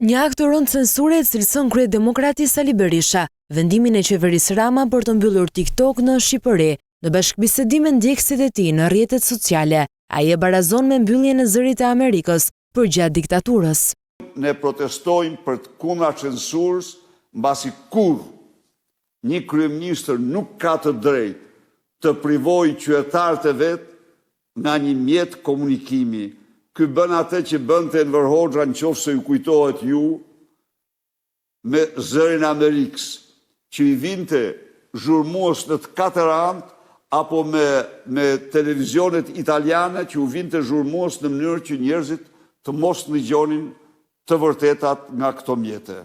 Një akt uron censure e cilëson kryedemokrati Sali Berisha vendimin e qeverisë Rama për të mbyllur TikTok në Shqipëri. Në bashkëbisedim me ndjekësit e tij në rrjetet sociale, ai e barazon me mbylljen e zërit të Amerikës përgjatë diktaturës. Ne protestojmë për të kundër censurës, mbasi kurrë një kryeministër nuk ka të drejtë të privojë qytetarët e vet nga një mjet komunikimi. Ky bën atë që bënte Enver Hoxha, nëse ju kujtohet ju, me zërin Amerikës, që i vinte zhurmues në të katër anë, apo me televizionet italiane që u vinte zhurmues në mënyrë që njerëzit të mos ndëgjonin të vërtetat nga këto mjete.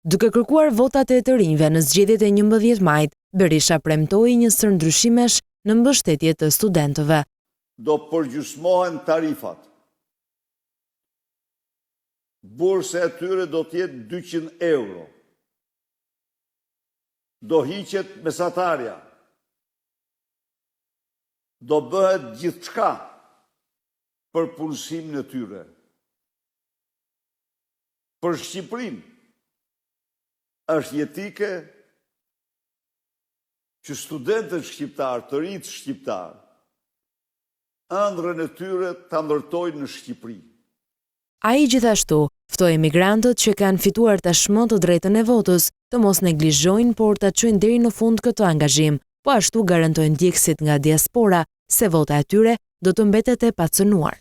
Duke kërkuar votat e të rinjve në zgjedhjet e 11 majit, Berisha premtoi një sër ndryshimesh në mbështetje të studentëve. Do përgjysmohen tarifat. Bursa e tyre do të jetë 200 euro. Do hiqet mesatarja. Do bëhet gjithçka për punësimin e tyre. Për Shqipërinë është jetike që studentët shqiptarë, të rinjt shqiptarë, ëndrrën e tyre ta ndërtojnë në Shqipëri. Ai gjithashtu ftoi emigrantët që kanë fituar tashmë të drejtën e votës të mos neglizhojnë, por ta çojnë deri në fund këtë angazhim, po ashtu garantojnë ndjekësit nga diaspora se vota e tyre do të mbetet e pacënuar.